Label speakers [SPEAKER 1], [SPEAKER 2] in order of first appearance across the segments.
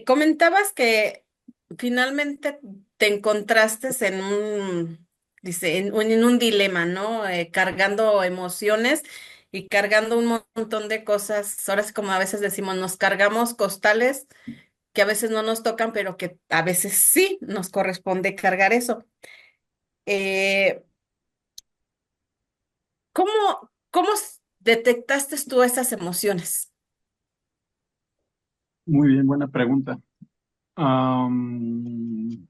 [SPEAKER 1] Comentabas que finalmente te encontraste dice, en un dilema, ¿no? Cargando emociones y cargando un montón de cosas. Ahora sí, como a veces decimos, nos cargamos costales que a veces no nos tocan, pero que a veces sí nos corresponde cargar eso. Eh, ¿cómo detectaste tú esas emociones?
[SPEAKER 2] Muy bien, buena pregunta. Am,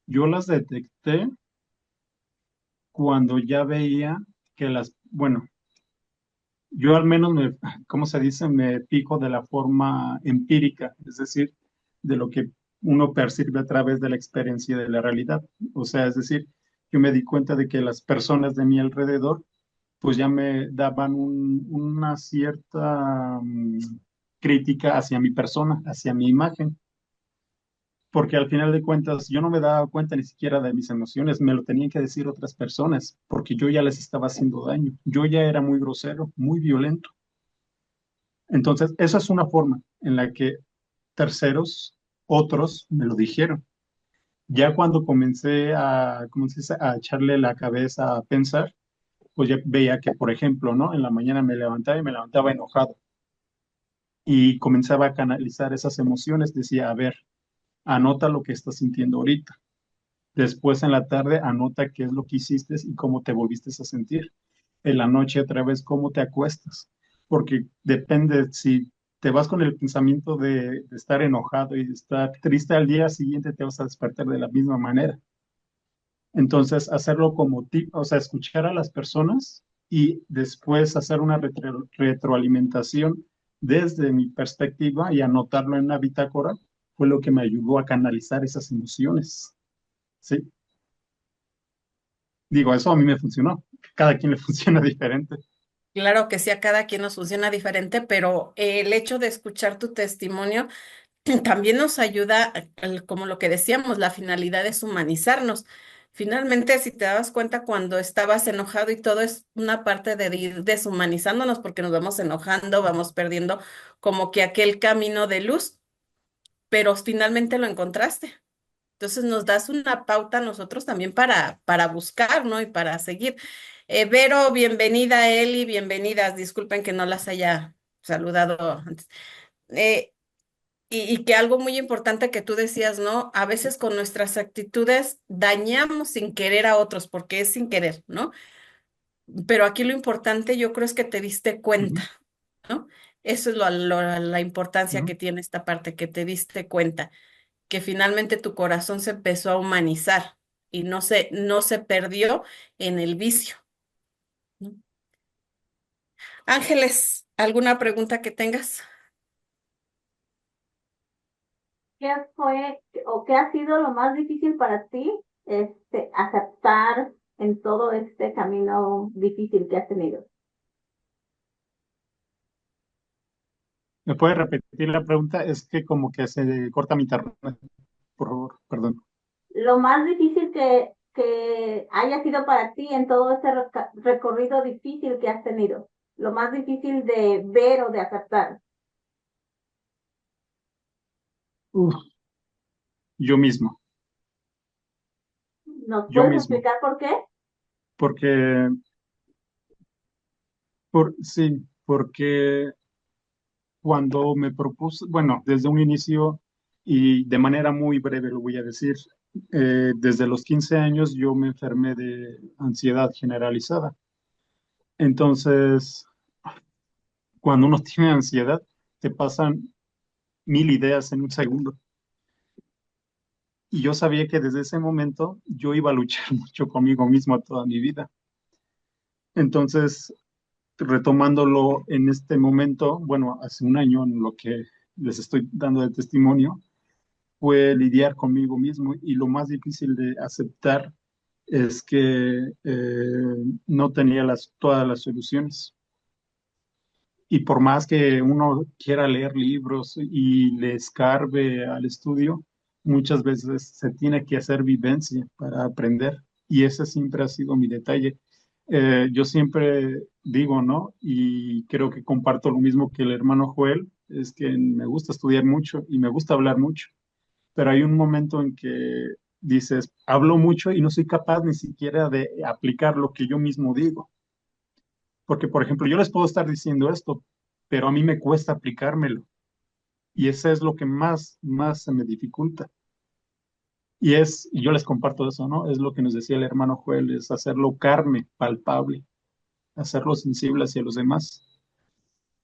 [SPEAKER 2] yo las detecté cuando ya veía que bueno, yo al menos ¿cómo se dice? Me pico de la forma empírica, es decir, de lo que uno percibe a través de la experiencia de la realidad. O sea, es decir, yo me di cuenta de que las personas de mi alrededor, pues ya me daban una cierta crítica hacia mi persona, hacia mi imagen. Porque al final de cuentas yo no me daba cuenta ni siquiera de mis emociones, me lo tenían que decir otras personas, porque yo ya les estaba haciendo daño, yo ya era muy grosero, muy violento. Entonces, esa es una forma en la que terceros, otros, me lo dijeron. Ya cuando comencé a, ¿cómo se dice?, a echarle la cabeza a pensar, pues ya veía que, por ejemplo, ¿no? En la mañana me levantaba y me levantaba enojado y comenzaba a canalizar esas emociones, decía, a ver, anota lo que estás sintiendo ahorita. Después en la tarde anota qué es lo que hiciste y cómo te volviste a sentir. En la noche otra vez cómo te acuestas. Porque depende si te vas con el pensamiento de estar enojado y de estar triste al día siguiente, te vas a despertar de la misma manera. Entonces, hacerlo como tipo, o sea, escuchar a las personas y después hacer una retroalimentación desde mi perspectiva y anotarlo en una bitácora fue lo que me ayudó a canalizar esas emociones. ¿Sí? Digo, eso a mí me funcionó. Cada quien le funciona diferente.
[SPEAKER 1] Claro que sí, a cada quien nos funciona diferente, pero el hecho de escuchar tu testimonio también nos ayuda, como lo que decíamos, la finalidad es humanizarnos. Finalmente, si te dabas cuenta cuando estabas enojado y todo es una parte de ir deshumanizándonos porque nos vamos enojando, vamos perdiendo como que aquel camino de luz, pero finalmente lo encontraste. Entonces nos das una pauta a nosotros también para buscar, ¿no? Y para seguir. Vero, bienvenida, Eli, bienvenidas. Disculpen que no las haya saludado antes. Eh, y que algo muy importante que tú decías, ¿no? A veces con nuestras actitudes dañamos sin querer a otros, porque es sin querer, ¿no? Pero aquí lo importante yo creo es que te diste cuenta,
[SPEAKER 2] Ujú,
[SPEAKER 1] ¿no? Eso es la importancia
[SPEAKER 2] ujú.
[SPEAKER 1] que tiene esta parte, que te diste cuenta, que finalmente tu corazón se empezó a humanizar y no se perdió en el vicio, ¿no? Ángeles, ¿alguna pregunta que tengas?
[SPEAKER 3] ¿Qué fue o qué ha sido lo más difícil para ti, aceptar en todo este camino difícil que has tenido?
[SPEAKER 2] ¿Me puede repetir la pregunta? Es que como que se corta mi internet, por favor, perdón.
[SPEAKER 3] Lo más difícil que haya sido para ti en todo este recorrido difícil que has tenido. Lo más difícil de ver o de aceptar.
[SPEAKER 2] Uf, yo mismo,
[SPEAKER 3] ¿Nos
[SPEAKER 2] yo
[SPEAKER 3] puedes
[SPEAKER 2] mismo.
[SPEAKER 3] explicar por qué?
[SPEAKER 2] Porque, sí, porque cuando me propuse, bueno, desde un inicio y de manera muy breve lo voy a decir, desde los 15 años yo me enfermé de ansiedad generalizada. Entonces, cuando uno tiene ansiedad, te pasan mil ideas en un segundo. Y yo sabía que desde ese momento yo iba a luchar mucho conmigo mismo toda mi vida. Entonces, retomándolo en este momento, bueno, hace un año en lo que les estoy dando de testimonio, fue lidiar conmigo mismo y lo más difícil de aceptar es que no tenía todas las soluciones. Y por más que uno quiera leer libros y le escarbe al estudio, muchas veces se tiene que hacer vivencia para aprender. Y ese siempre ha sido mi detalle. Yo siempre digo, ¿no? Y creo que comparto lo mismo que el hermano Joel. es que me gusta estudiar mucho y me gusta hablar mucho, pero hay un momento en que dices, hablo mucho y no soy capaz ni siquiera de aplicar lo que yo mismo digo. Porque, por ejemplo, yo les puedo estar diciendo esto, pero a mí me cuesta aplicármelo. Y eso es lo que más se me dificulta. Y yo les comparto eso, ¿no? Es lo que nos decía el hermano Joel, es hacerlo carne, palpable, hacerlo sensible hacia los demás.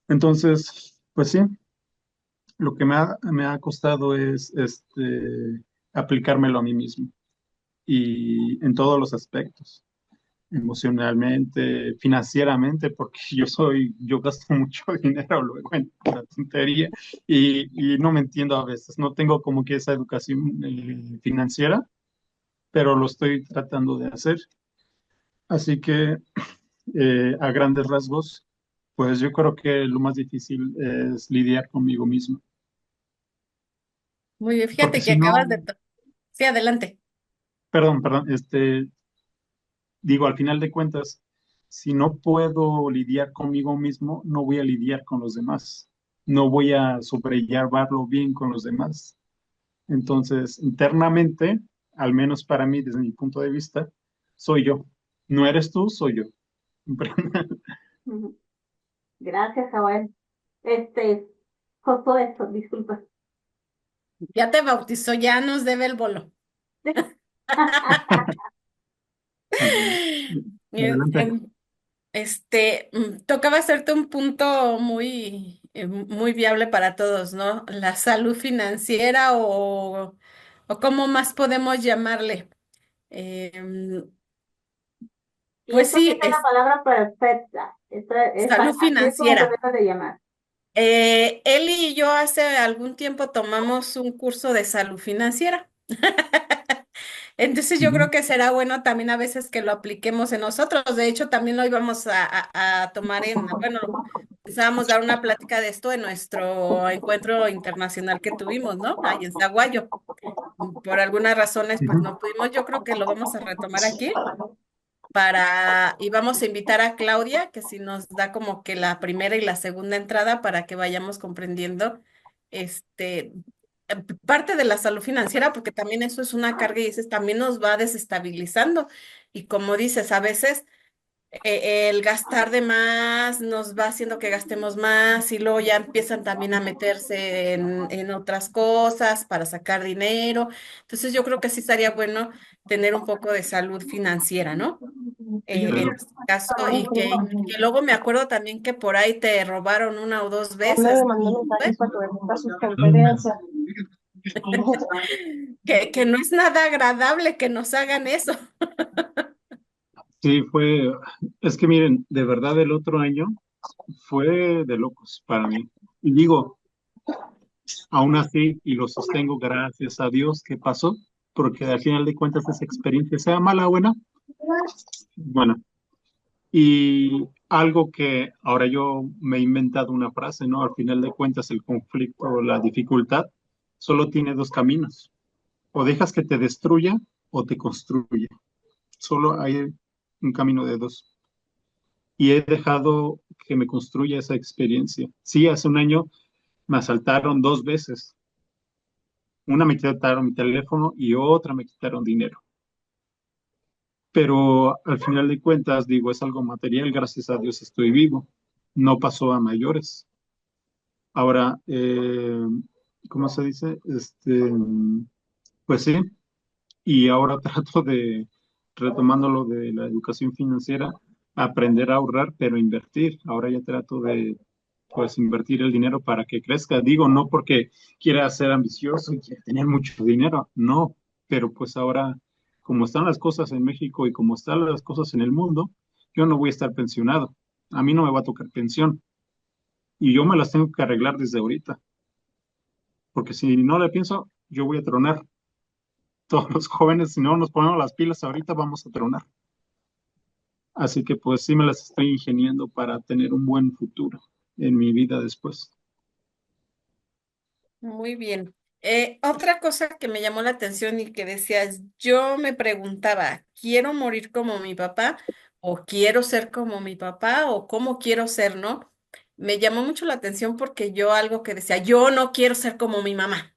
[SPEAKER 2] Entonces, pues sí, lo que me ha costado es aplicármelo a mí mismo y en todos los aspectos, emocionalmente, financieramente, porque yo gasto mucho dinero luego en la tontería y no me entiendo a veces, no tengo como que esa educación financiera, pero lo estoy tratando de hacer. Así que a grandes rasgos, pues yo creo que lo más difícil es lidiar conmigo mismo,
[SPEAKER 1] Muy bien,
[SPEAKER 2] porque
[SPEAKER 1] fíjate que
[SPEAKER 2] si no,
[SPEAKER 1] acabas de... Sí, adelante.
[SPEAKER 2] perdón, digo, al final de cuentas, si no puedo lidiar conmigo mismo, no voy a lidiar con los demás, no voy a sobrellevarlo bien con los demás. Entonces, internamente, al menos para mí, desde mi punto de vista, soy yo. No eres tú, soy yo.
[SPEAKER 3] Ujú. Gracias, Joel. Josué, disculpa.
[SPEAKER 1] Ya te bautizó, ya nos debe el bolo. En-
[SPEAKER 2] Adelante.
[SPEAKER 1] en- tocaba hacerte un punto muy viable para todos, ¿no? La salud financiera o cómo más podemos llamarle. Em,
[SPEAKER 3] Y
[SPEAKER 1] pues
[SPEAKER 3] eso
[SPEAKER 1] sí,
[SPEAKER 3] tiene la
[SPEAKER 1] es
[SPEAKER 3] palabra perfecta.
[SPEAKER 1] salud
[SPEAKER 3] Así es como se
[SPEAKER 1] financiera.
[SPEAKER 3] debe de llamar.
[SPEAKER 1] Él y yo hace algún tiempo tomamos un curso de salud financiera. Entonces yo
[SPEAKER 2] Ujú,
[SPEAKER 1] creo que será bueno también a veces que lo apliquemos en nosotros. De hecho, también lo íbamos a tomar bueno, pensábamos dar una plática de esto en nuestro encuentro internacional que tuvimos, ¿no? Ahí en Zaguayo. Por algunas razones, pues
[SPEAKER 2] ujú.
[SPEAKER 1] no pudimos. Yo creo que lo vamos a retomar aquí y vamos a invitar a Claudia, que si nos da como que la primera y la segunda entrada para que vayamos comprendiendo este parte de la salud financiera, porque también eso es una carga y dices, también nos va desestabilizando. Y como dices, a veces el gastar de más nos va haciendo que gastemos más y luego ya empiezan también a meterse en otras cosas para sacar dinero. Entonces yo creo que sí estaría bueno tener un poco de salud financiera, ¿no? En
[SPEAKER 2] Claro.
[SPEAKER 1] este caso, y que luego me acuerdo también que por ahí te robaron una o dos
[SPEAKER 3] No
[SPEAKER 1] veces,
[SPEAKER 3] me mandó
[SPEAKER 1] ¿eh?
[SPEAKER 3] mensajes para que me ponga sus conferencias.
[SPEAKER 1] Que no es nada agradable que nos hagan eso.
[SPEAKER 2] Sí, es que miren, de verdad el otro año fue de locos para mí. Y digo, aún así, y lo sostengo gracias a Dios que pasó, porque al final de cuentas esa experiencia, sea mala o buena, bueno, y algo que ahora yo me he inventado una frase, ¿no? Al final de cuentas el conflicto o la dificultad solo tiene dos caminos, o dejas que te destruya o te construye, solo hay un camino de dos. Y he dejado que me construya esa experiencia. Sí, hace un año me asaltaron dos veces. Una me quitaron mi teléfono y otra me quitaron dinero. Pero al final de cuentas, digo, es algo material, gracias a Dios estoy vivo. No pasó a mayores. Ahora, ¿cómo se dice? Pues sí, y ahora trato de, retomando lo de la educación financiera, aprender a ahorrar, pero invertir. Ahora ya trato de, pues, invertir el dinero para que crezca. Digo, no porque quiera ser ambicioso y quiera tener mucho dinero, no, pero pues ahora, como están las cosas en México y como están las cosas en el mundo, yo no voy a estar pensionado. A mí no me va a tocar pensión y yo me las tengo que arreglar desde ahorita, porque si no le pienso, yo voy a tronar. Todos los jóvenes, si no nos ponemos las pilas ahorita, vamos a tronar. Así que pues sí me las estoy ingeniando para tener un buen futuro en mi vida después.
[SPEAKER 1] Muy bien. Otra cosa que me llamó la atención y que decías, yo me preguntaba, ¿quiero morir como mi papá? ¿O quiero ser como mi papá? ¿O cómo quiero ser, no? me llamó mucho la atención porque yo algo que decía, yo no quiero ser como mi mamá.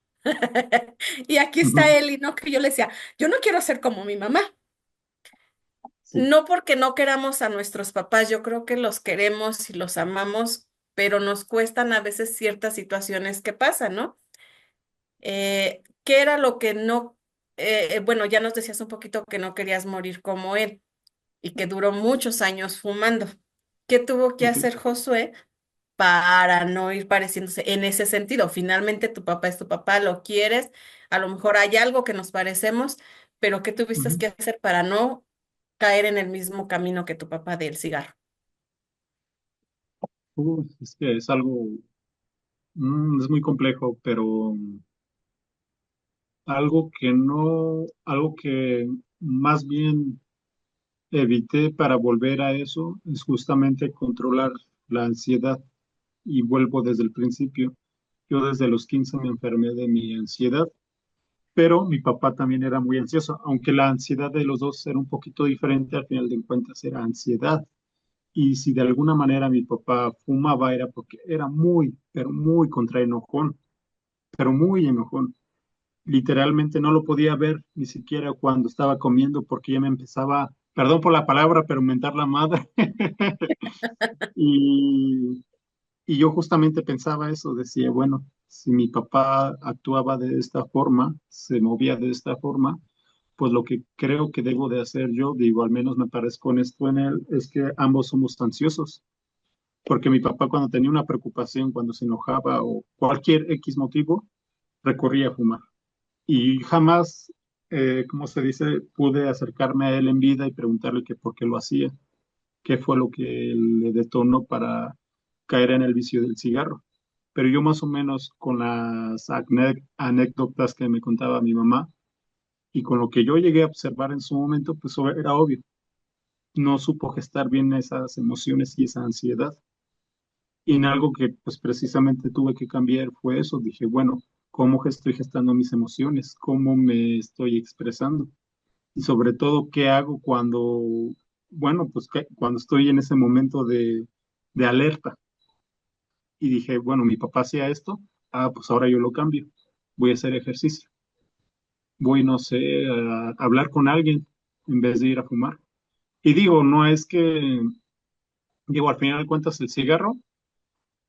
[SPEAKER 1] Y aquí está
[SPEAKER 2] Ujú.
[SPEAKER 1] él y no que yo le decía, yo no quiero ser como mi mamá.
[SPEAKER 2] Sí.
[SPEAKER 1] No porque no queramos a nuestros papás, yo creo que los queremos y los amamos, pero nos cuestan a veces ciertas situaciones que pasan, ¿no? ¿Qué era lo que no, bueno, ya nos decías un poquito que no querías morir como él y que duró muchos años fumando? ¿Qué tuvo que
[SPEAKER 2] Ok.
[SPEAKER 1] hacer Josué para no ir pareciéndose en ese sentido? Finalmente tu papá es tu papá, lo quieres, a lo mejor hay algo que nos parecemos, pero ¿qué tuviste
[SPEAKER 2] Ujú.
[SPEAKER 1] que hacer para no caer en el mismo camino que tu papá del cigarro?
[SPEAKER 2] Es que es algo, es muy complejo, pero algo que más bien evité para volver a eso es justamente controlar la ansiedad. Y vuelvo desde el principio. Yo desde los 15 me enfermé de mi ansiedad, pero mi papá también era muy ansioso, aunque la ansiedad de los dos era un poquito diferente, al final de cuentas era ansiedad. Y si de alguna manera mi papá fumaba era porque era muy, pero muy contraenojón, pero muy enojón. Literalmente no lo podía ver ni siquiera cuando estaba comiendo porque ya me empezaba, perdón por la palabra, pero mentar la madre. Y, y yo justamente pensaba eso, decía, bueno, si mi papá actuaba de esta forma, se movía de esta forma, pues lo que creo que debo de hacer yo, digo, al menos me parezco honesto en él, es que ambos somos ansiosos. Porque mi papá cuando tenía una preocupación, cuando se enojaba o cualquier X motivo, recorría a fumar. Y jamás, ¿cómo se dice?, pude acercarme a él en vida y preguntarle que por qué lo hacía, qué fue lo que le detonó para caer en el vicio del cigarro. Pero yo más o menos con las anécdotas que me contaba mi mamá y con lo que yo llegué a observar en su momento, pues era obvio. No supo gestar bien esas emociones y esa ansiedad. Y en algo que pues precisamente tuve que cambiar fue eso. Dije, bueno, ¿cómo estoy gestando mis emociones? ¿Cómo me estoy expresando? Y sobre todo, ¿qué hago cuando, bueno, pues cuando estoy en ese momento de alerta? Y dije, bueno, mi papá hacía esto, pues ahora yo lo cambio. Voy a hacer ejercicio. Voy, no sé, a hablar con alguien en vez de ir a fumar. Y digo, no es que, digo, al final de cuentas el cigarro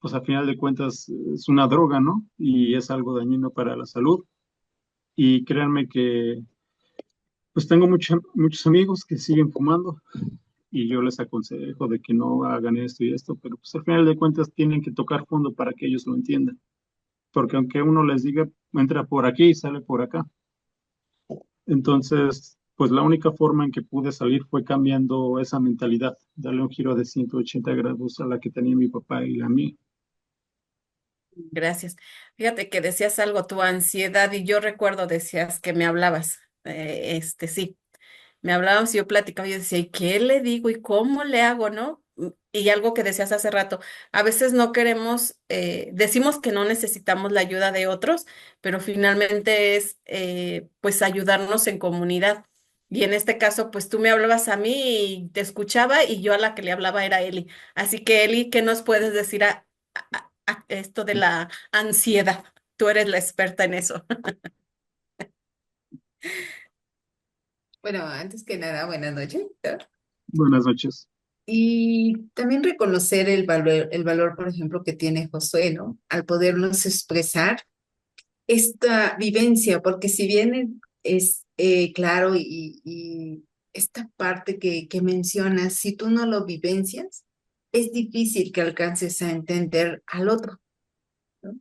[SPEAKER 2] pues al final de cuentas es una droga, ¿no? Y es algo dañino para la salud. Y créanme que pues tengo muchos amigos que siguen fumando y yo les aconsejo de que no hagan esto y esto, pero pues al final de cuentas tienen que tocar fondo para que ellos lo entiendan. Porque aunque uno les diga, entra por aquí y sale por acá. Entonces, pues la única forma en que pude salir fue cambiando esa mentalidad, darle un giro de 180 grados a la que tenía mi papá y la mía.
[SPEAKER 1] Gracias. Fíjate que decías algo, tu ansiedad, y yo recuerdo, decías que me hablabas. Sí, me hablabas y yo platicaba y yo decía, ¿y qué le digo y cómo le hago, no? Y algo que decías hace rato, a veces no queremos, decimos que no necesitamos la ayuda de otros, pero finalmente es pues ayudarnos en comunidad. Y en este caso, pues tú me hablabas a mí y te escuchaba y yo a la que le hablaba era Eli. Así que Eli, ¿qué nos puedes decir a esto de la ansiedad? Tú eres la experta en eso.
[SPEAKER 4] Bueno, antes que nada, buenas noches, ¿no?
[SPEAKER 2] Buenas noches.
[SPEAKER 4] Y también reconocer el valor, por ejemplo, que tiene Josué, ¿no? Al podernos expresar esta vivencia, porque si bien es claro y esta parte que mencionas, si tú no lo vivencias, es difícil que alcances a entender al otro, ¿no?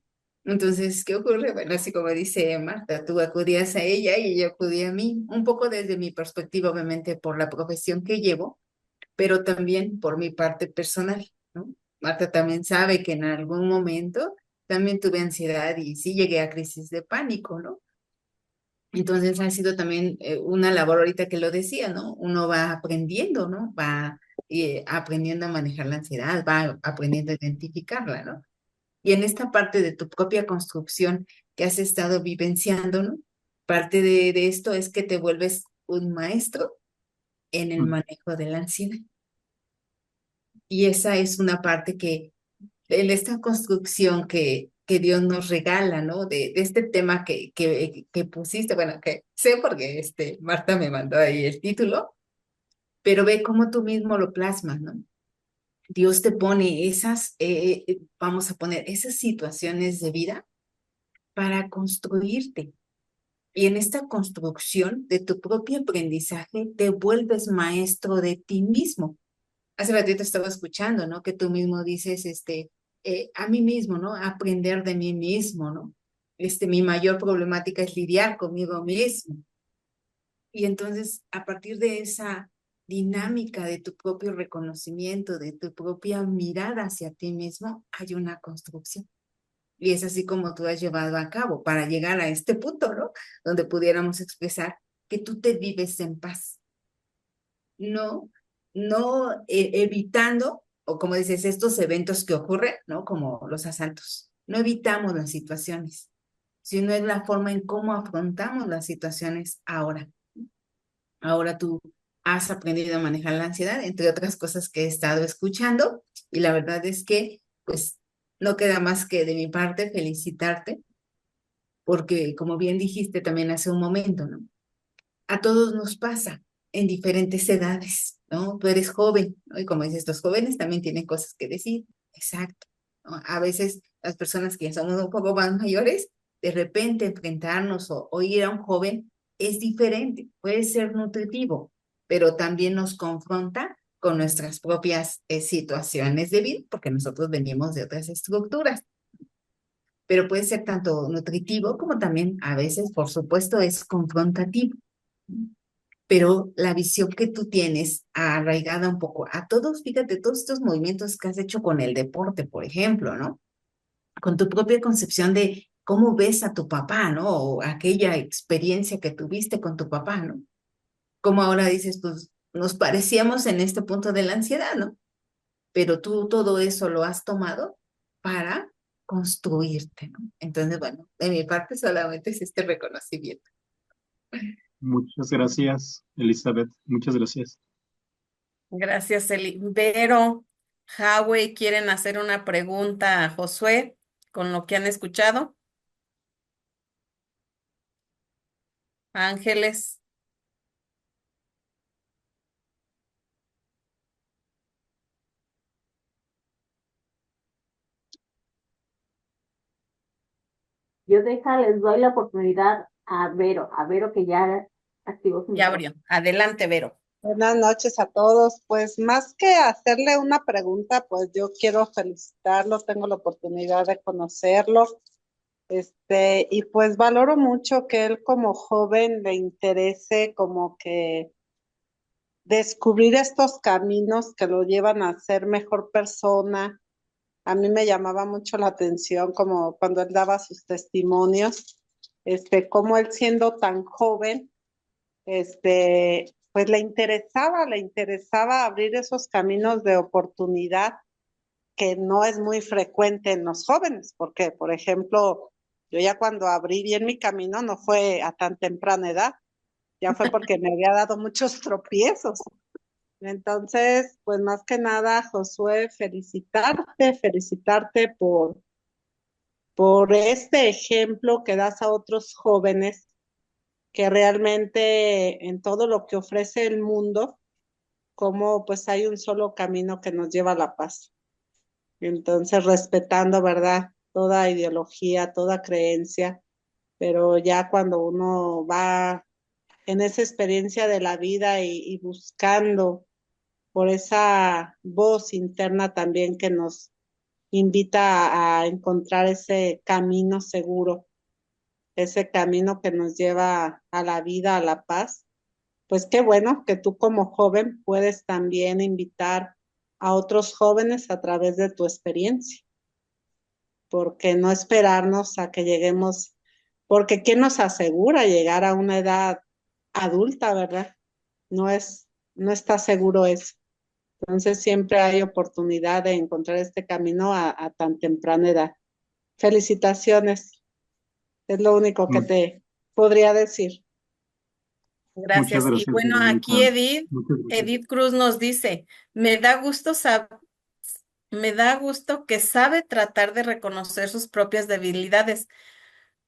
[SPEAKER 4] Entonces, ¿qué ocurre? Bueno, así como dice Marta, tú acudías a ella y ella acudía a mí, un poco desde mi perspectiva, obviamente, por la profesión que llevo, pero también por mi parte personal, ¿no? Marta también sabe que en algún momento también tuve ansiedad y sí llegué a crisis de pánico, ¿no? Entonces ha sido también una labor ahorita que lo decía, ¿no? Uno va aprendiendo, ¿no? Va aprendiendo a manejar la ansiedad, va aprendiendo a identificarla, ¿no? Y en esta parte de tu propia construcción que has estado vivenciando, ¿no? Parte de esto es que te vuelves un maestro en el
[SPEAKER 2] Mm.
[SPEAKER 4] manejo de la ansiedad. Y esa es una parte que en esta construcción que Dios nos regala, ¿no? De este tema que pusiste, bueno, que sé porque Marta me mandó ahí el título, pero ve cómo tú mismo lo plasmas, ¿no? Dios te pone vamos a poner esas situaciones de vida para construirte. Y en esta construcción de tu propio aprendizaje, te vuelves maestro de ti mismo. Hace ratito estaba escuchando, ¿no? Que tú mismo dices, a mí mismo, ¿no? Aprender de mí mismo, ¿no? Mi mayor problemática es lidiar conmigo mismo. Y entonces, a partir de esa dinámica de tu propio reconocimiento, de tu propia mirada hacia ti mismo, hay una construcción. Y es así como tú has llevado a cabo para llegar a este punto, ¿no? Donde pudiéramos expresar que tú te vives en paz. No, no evitando, o como dices, estos eventos que ocurren, ¿no? Como los asaltos. No evitamos las situaciones, sino es la forma en cómo afrontamos las situaciones ahora. Ahora tú has aprendido a manejar la ansiedad, entre otras cosas que he estado escuchando, y la verdad es que, pues, no queda más que de mi parte felicitarte, porque como bien dijiste también hace un momento, ¿no? A todos nos pasa en diferentes edades, ¿no? Tú eres joven, ¿no? Y como dices, los jóvenes también tienen cosas que decir, exacto, ¿no? A veces las personas que ya somos un poco más mayores, de repente enfrentarnos o ir a un joven es diferente, puede ser nutritivo, pero también nos confronta con nuestras propias situaciones de vida, porque nosotros venimos de otras estructuras, pero puede ser tanto nutritivo como también a veces, por supuesto, es confrontativo. Pero la visión que tú tienes arraigada un poco a todos, fíjate, todos estos movimientos que has hecho con el deporte, por ejemplo, ¿no? Con tu propia concepción de cómo ves a tu papá, ¿no? O aquella experiencia que tuviste con tu papá, ¿no? Como ahora dices, pues nos parecíamos en este punto de la ansiedad, ¿no? Pero tú todo eso lo has tomado para construirte, ¿no? Entonces, bueno, de mi parte solamente es este reconocimiento.
[SPEAKER 2] Muchas gracias, Elizabeth. Muchas gracias.
[SPEAKER 1] Gracias, Eli. Vero, Howie, ¿quieren hacer una pregunta a Josué con lo que han escuchado? Ángeles,
[SPEAKER 3] Yo les doy la oportunidad a Vero que ya activó su
[SPEAKER 1] ya
[SPEAKER 3] micrófono.
[SPEAKER 1] abrió. Adelante, Vero.
[SPEAKER 5] Buenas noches a todos. Pues más que hacerle una pregunta, pues yo quiero felicitarlo, tengo la oportunidad de conocerlo, y pues valoro mucho que él como joven le interese como que descubrir estos caminos que lo llevan a ser mejor persona. A mí me llamaba mucho la atención como cuando él daba sus testimonios, cómo él siendo tan joven pues le interesaba abrir esos caminos de oportunidad que no es muy frecuente en los jóvenes, porque, por ejemplo, yo ya cuando abrí bien mi camino no fue a tan temprana edad, ya fue porque me había dado muchos tropiezos. Entonces, pues más que nada, Josué, felicitarte por este ejemplo que das a otros jóvenes que realmente en todo lo que ofrece el mundo, como pues hay un solo camino que nos lleva a la paz. Entonces, respetando, ¿verdad? Toda ideología, toda creencia, pero ya cuando uno va en esa experiencia de la vida y buscando por esa voz interna también que nos invita a encontrar ese camino seguro, ese camino que nos lleva a la vida, a la paz. Pues qué bueno que tú como joven puedes también invitar a otros jóvenes a través de tu experiencia, porque no esperarnos a que lleguemos, porque ¿quién nos asegura llegar a una edad adulta, verdad? No está seguro eso. Entonces siempre hay oportunidad de encontrar este camino a tan temprana edad. Felicitaciones, es lo único que te podría decir.
[SPEAKER 2] Muchas
[SPEAKER 1] Gracias. Y
[SPEAKER 2] gracias,
[SPEAKER 1] bueno,
[SPEAKER 2] Verónica.
[SPEAKER 1] aquí Edith,
[SPEAKER 2] Muchas gracias.
[SPEAKER 1] Edith Cruz nos dice, me da gusto me da gusto que sabe tratar de reconocer sus propias debilidades,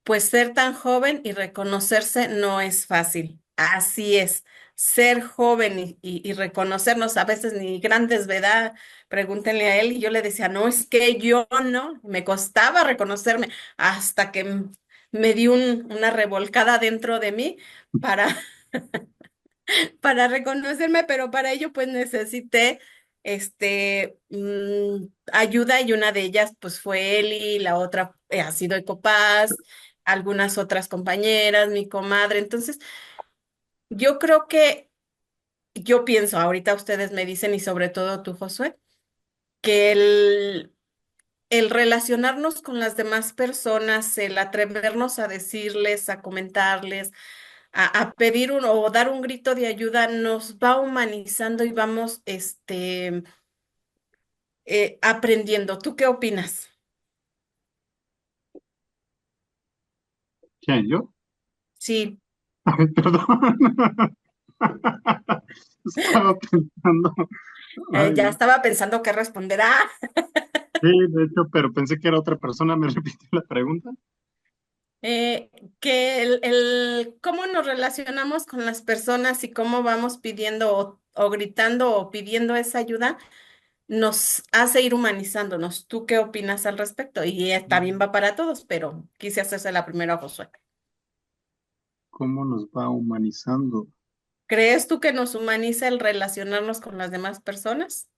[SPEAKER 1] pues ser tan joven y reconocerse no es fácil. Así es, ser joven y reconocernos a veces ni grandes, ¿verdad? Pregúntenle a él y yo le decía, no, es que yo no, me costaba reconocerme hasta que me di una revolcada dentro de mí para para reconocerme, pero para ello pues necesité ayuda y una de ellas pues fue Eli, la otra ha sido Ecopaz, algunas otras compañeras, mi comadre. Entonces, yo creo que yo pienso, ahorita ustedes me dicen y sobre todo tú, Josué, que el relacionarnos con las demás personas, el atrevernos a decirles, a comentarles, a pedir o dar un grito de ayuda, nos va humanizando y vamos aprendiendo. ¿Tú qué opinas?
[SPEAKER 2] ¿Quién, yo?
[SPEAKER 1] Sí,
[SPEAKER 2] Ay, perdón. Estaba pensando.
[SPEAKER 1] ya
[SPEAKER 2] Ay,
[SPEAKER 1] estaba pensando qué responder. Ah,
[SPEAKER 2] sí, de hecho, pero pensé que era otra persona. ¿Me repitió la pregunta?
[SPEAKER 1] eh, que cómo nos relacionamos con las personas y cómo vamos pidiendo o gritando o pidiendo esa ayuda nos hace ir humanizándonos. ¿Tú qué opinas al respecto? Y también va para todos, pero quise hacerse la primera a Josué.
[SPEAKER 2] ¿Cómo nos va humanizando?
[SPEAKER 1] ¿Crees tú que nos humaniza el relacionarnos con las demás personas?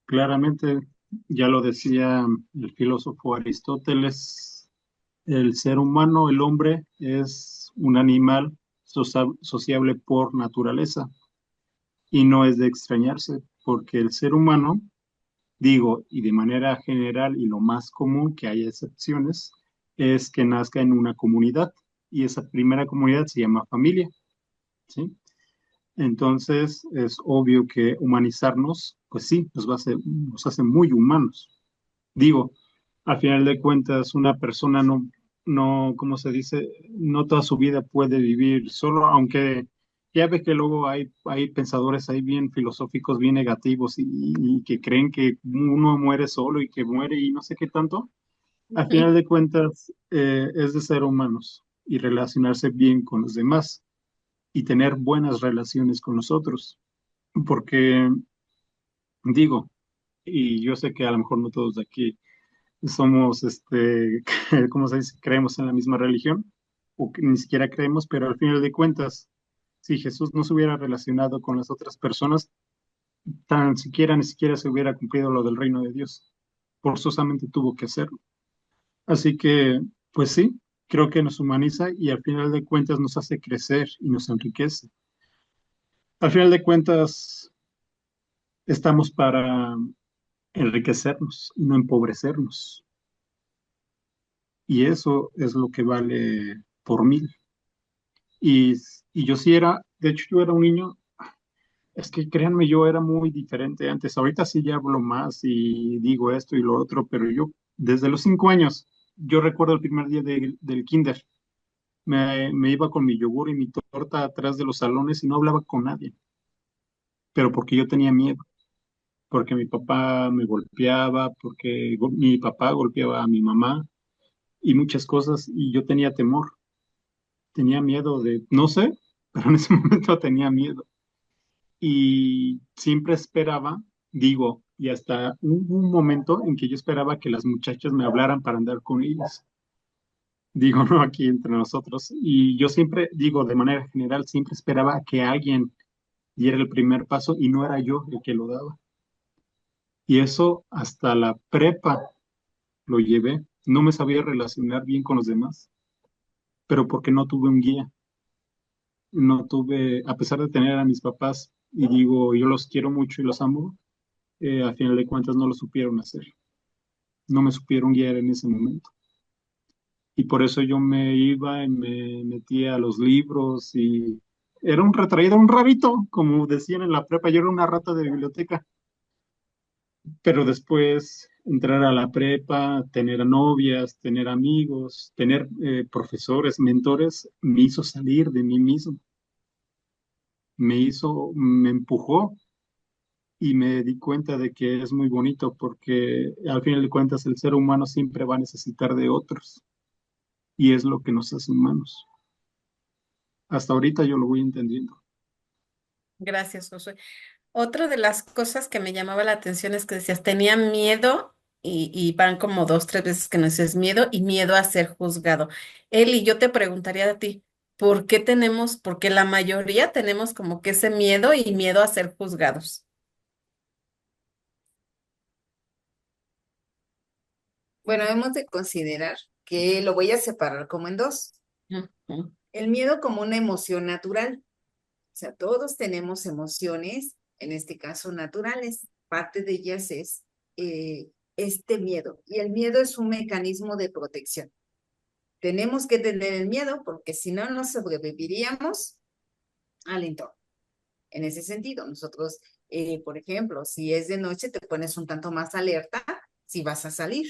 [SPEAKER 2] Claramente, ya lo decía el filósofo Aristóteles, el ser humano, el hombre, es un animal sociable por naturaleza y no es de extrañarse, porque el ser humano, digo, y de manera general y lo más común, que haya excepciones, es que nazca en una comunidad y esa primera comunidad se llama familia, ¿sí? Entonces es obvio que humanizarnos, pues sí, nos hace muy humanos. Digo, al final de cuentas, una persona no, ¿cómo se dice? No toda su vida puede vivir solo, aunque ya ve que luego hay pensadores ahí bien filosóficos, bien negativos y que creen que uno muere solo y que muere y no sé qué tanto. Al final de cuentas, es de ser humanos y relacionarse bien con los demás y tener buenas relaciones con los otros. Porque digo, y yo sé que a lo mejor no todos de aquí somos, ¿cómo se dice? Creemos en la misma religión, o que ni siquiera creemos, pero al final de cuentas, si Jesús no se hubiera relacionado con las otras personas, ni siquiera se hubiera cumplido lo del reino de Dios. Forzosamente tuvo que hacerlo. Así que, pues sí, creo que nos humaniza y al final de cuentas nos hace crecer y nos enriquece. Al final de cuentas, estamos para enriquecernos y no empobrecernos. Y eso es lo que vale por mil. Y, y yo sí era, de hecho yo era un niño, es que créanme, yo era muy diferente antes. Ahorita sí ya hablo más y digo esto y lo otro, pero yo desde los 5 años, yo recuerdo el primer día del kinder, me iba con mi yogur y mi torta atrás de los salones y no hablaba con nadie, pero porque yo tenía miedo, porque mi papá me golpeaba, porque mi papá golpeaba a mi mamá y muchas cosas y yo tenía miedo de, no sé, pero en ese momento tenía miedo. Y siempre esperaba, digo, y hasta hubo un momento en que yo esperaba que las muchachas me hablaran para andar con ellas. Digo, no aquí entre nosotros. Y yo siempre, digo, de manera general, siempre esperaba que alguien diera el primer paso y no era yo el que lo daba. Y eso hasta la prepa lo llevé. No me sabía relacionar bien con los demás, pero porque no tuve un guía. No tuve, a pesar de tener a mis papás, y digo, yo los quiero mucho y los amo, a final de cuentas no lo supieron hacer, no me supieron guiar en ese momento. Y por eso yo me iba y me metía a los libros y era un retraído, un rabito, como decían en la prepa, yo era una rata de biblioteca. Pero después entrar a la prepa, tener novias, tener amigos, tener profesores, mentores, me hizo salir de mí mismo, me empujó y me di cuenta de que es muy bonito porque al final de cuentas el ser humano siempre va a necesitar de otros y es lo que nos hace humanos. Hasta ahorita yo lo voy entendiendo.
[SPEAKER 1] Gracias, Josué. Otra de las cosas que me llamaba la atención es que decías, tenía miedo y van como dos, tres veces que nos dices miedo y miedo a ser juzgado. Eli, yo te preguntaría a ti, ¿por qué tenemos, porque la mayoría tenemos como que ese miedo y miedo a ser juzgados?
[SPEAKER 4] Bueno, hemos de considerar que lo voy a separar como en dos.
[SPEAKER 1] Ujú.
[SPEAKER 4] El miedo como una emoción natural. O sea, todos tenemos emociones, en este caso naturales. Parte de ellas es este miedo. Y el miedo es un mecanismo de protección. Tenemos que tener el miedo porque si no, no sobreviviríamos al entorno. En ese sentido, nosotros, por ejemplo, si es de noche, te pones un tanto más alerta si vas a salir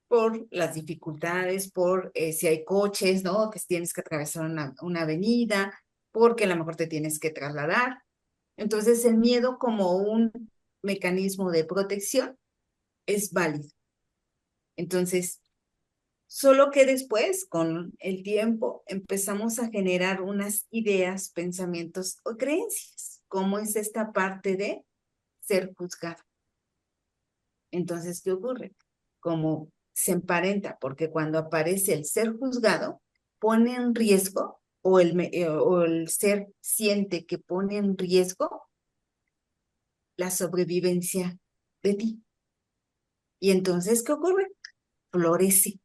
[SPEAKER 4] por las dificultades, por si hay coches, ¿no? Que tienes que atravesar una avenida, porque a lo mejor te tienes que trasladar. Entonces, el miedo como un mecanismo de protección es válido. Entonces, solo que después, con el tiempo, empezamos a generar unas ideas, pensamientos o creencias, como es esta parte de ser juzgado. Entonces, ¿qué ocurre? Como se emparenta, porque cuando aparece el ser juzgado, pone en riesgo, o el ser siente que pone en riesgo la sobrevivencia de ti. Y entonces, ¿qué ocurre? Florece,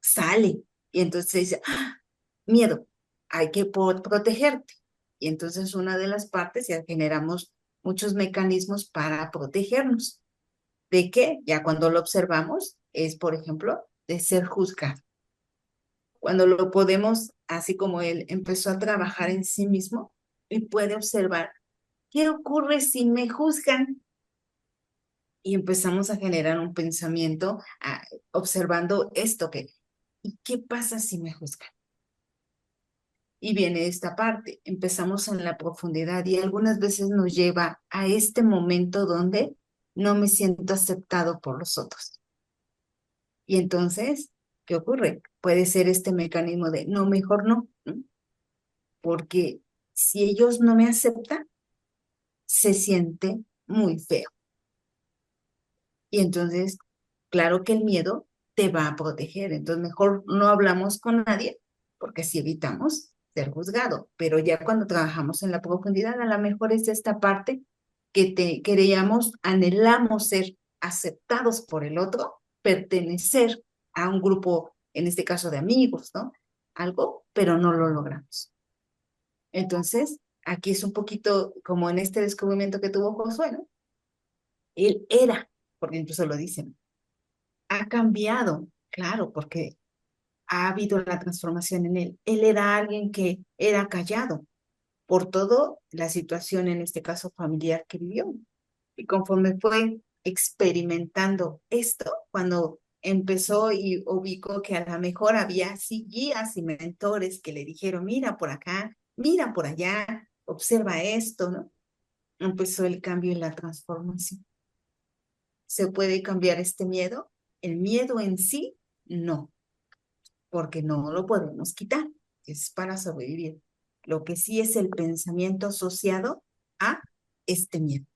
[SPEAKER 4] sale. Y entonces dice, ¡ah! Miedo, hay que protegerte. Y entonces una de las partes ya generamos muchos mecanismos para protegernos. ¿De qué? Ya cuando lo observamos es, por ejemplo, de ser juzgado. Cuando lo podemos, así como él empezó a trabajar en sí mismo y puede observar, ¿qué ocurre si me juzgan? Y empezamos a generar un pensamiento observando esto que, ¿y qué pasa si me juzgan? Y viene esta parte, empezamos en la profundidad y algunas veces nos lleva a este momento donde no me siento aceptado por los otros. Y entonces, ¿qué ocurre? Puede ser este mecanismo de no, mejor no, ¿no? Porque si ellos no me aceptan, se siente muy feo. Y entonces, claro que el miedo te va a proteger. Entonces, mejor no hablamos con nadie, porque si evitamos ser juzgado. Pero ya cuando trabajamos en la profundidad, a lo mejor es esta parte que queríamos, anhelamos ser aceptados por el otro, pertenecer a un grupo, en este caso de amigos, ¿no? Algo, pero no lo logramos. Entonces, aquí es un poquito como en este descubrimiento que tuvo Josué, ¿no? Él era, porque incluso lo dicen, ha cambiado, claro, porque ha habido la transformación en él. Él era alguien que era callado por toda la situación, en este caso familiar, que vivió. Y conforme fue experimentando esto, cuando empezó y ubicó que a lo mejor había sí guías y mentores que le dijeron, mira por acá, mira por allá, observa esto, ¿no? Empezó el cambio y la transformación. ¿Se puede cambiar este miedo? El miedo en sí, no, porque no lo podemos quitar, es para sobrevivir. Lo que sí es el pensamiento asociado a este miedo.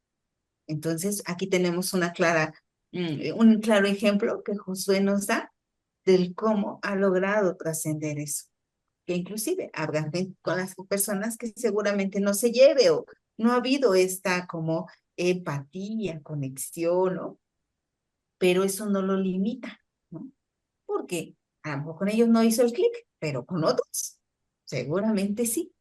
[SPEAKER 4] Entonces, aquí tenemos un claro ejemplo que Josué nos da del cómo ha logrado trascender eso. Que inclusive habrá con las personas que seguramente no se lleve o no ha habido esta como empatía, conexión, ¿no? Pero eso no lo limita, ¿no? Porque a lo mejor con ellos no hizo el clic, pero con otros seguramente sí.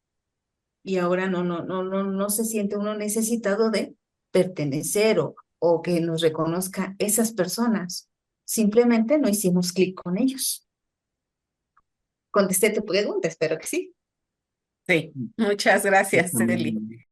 [SPEAKER 4] Y ahora no se siente uno necesitado de pertenecer o que nos reconozca esas personas. Simplemente no hicimos clic con ellos. Contesté tu pregunta, espero que sí.
[SPEAKER 1] Sí, muchas gracias, Eli.